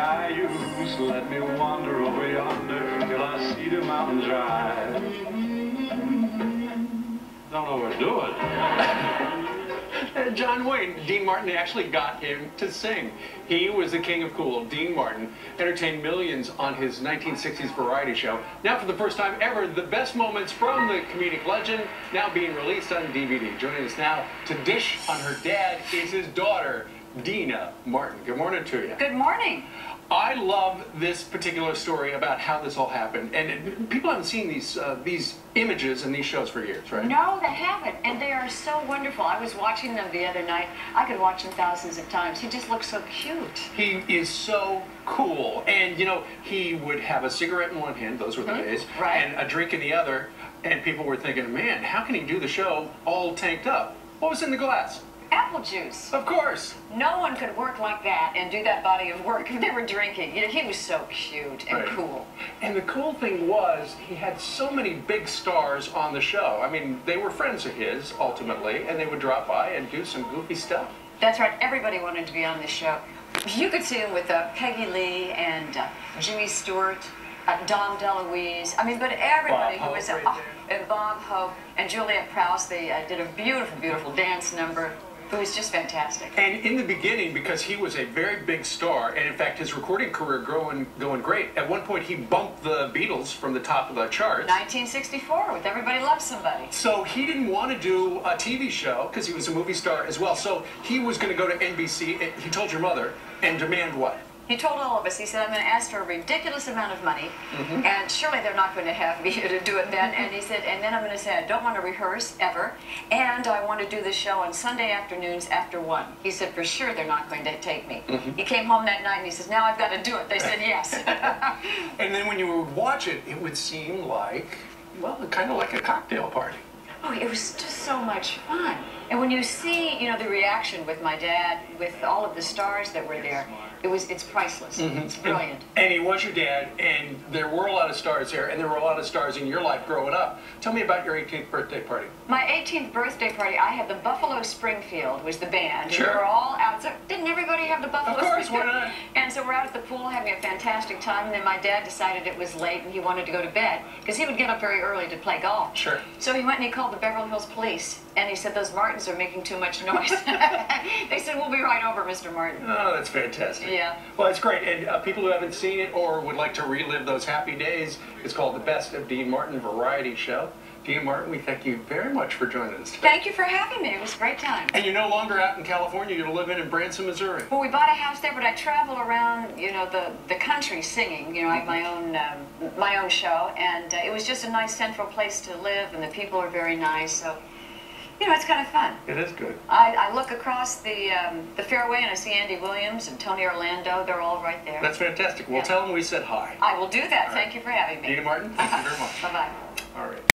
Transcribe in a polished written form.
cayuse, let me wander over yonder till I see the mountains rise. Don't overdo it. John Wayne, Dean Martin actually got him to sing. He was the king of cool. Dean Martin entertained millions on his 1960s variety show. Now, for the first time ever, the best moments from the comedic legend now being released on DVD. Joining us now to dish on her dad is his daughter, Dina Martin. Good morning to you. Good morning. I love this particular story about how this all happened. And people haven't seen these images and these shows for years, right? No, they haven't. And they are so wonderful. I was watching them the other night. I could watch them thousands of times. He just looks so cute. He is so cool. And, you know, he would have a cigarette in one hand, those were the days, right, and a drink in the other. And people were thinking, man, how can he do the show all tanked up? What was in the glass? Apple juice. Of course. No one could work like that and do that body of work if they were drinking. You know, he was so cute and cool. And the cool thing was, he had so many big stars on the show. I mean, they were friends of his, ultimately, and they would drop by and do some goofy stuff. That's right. Everybody wanted to be on this show. You could see him with Peggy Lee and Jimmy Stewart, Dom DeLuise. I mean, but everybody who was... and Bob Hope and Juliet Prowse, they did a beautiful, beautiful dance number. It was just fantastic. And in the beginning, because he was a very big star, and in fact his recording career going great, at one point he bumped the Beatles from the top of the charts. 1964 with Everybody Loves Somebody. So he didn't want to do a TV show because he was a movie star as well. So he was going to go to NBC, and he told your mother, and demand what? He told all of us, he said, I'm going to ask for a ridiculous amount of money, and surely they're not going to have me to do it then. And he said, and then I'm going to say, I don't want to rehearse ever, and I want to do this show on Sunday afternoons after 1. He said, for sure they're not going to take me. He came home that night and he says, now I've got to do it. They said yes. And then when you would watch it, it would seem like, well, kind of like a cocktail party. Oh, it was just so much fun. And when you see, you know, the reaction with my dad, with all of the stars that were there, it's priceless. It's brilliant. And he was your dad, and there were a lot of stars there, and there were a lot of stars in your life growing up. Tell me about your 18th birthday party. My 18th birthday party, I had the Buffalo Springfield, was the band. Sure. And we were all out. So didn't everybody have the Buffalo Springfield? Of course, Springfield? why not? And so we're out at the pool having a fantastic time, and then my dad decided it was late and he wanted to go to bed, because he would get up very early to play golf. Sure. So he went and he called the Beverly Hills Police, and he said, those Martins are making too much noise. They said, we'll be right over, Mr. Martin. Oh, that's fantastic. Yeah. Well, it's great. And people who haven't seen it or would like to relive those happy days, it's called The Best of Dean Martin Variety Show. Dean Martin, we thank you very much for joining us today. Thank you for having me. It was a great time. And you're no longer out in California. You're living in Branson, Missouri. Well, we bought a house there, but I travel around, you know, the country singing. You know, I have my own show, and it was just a nice central place to live, and the people are very nice. So, you know, it's kind of fun. It is good. I look across the fairway and I see Andy Williams and Tony Orlando. They're all right there. That's fantastic. Well, tell them we said hi. I will do that. Thank you for having me. Dina Martin, thank you very much. Bye-bye. All right.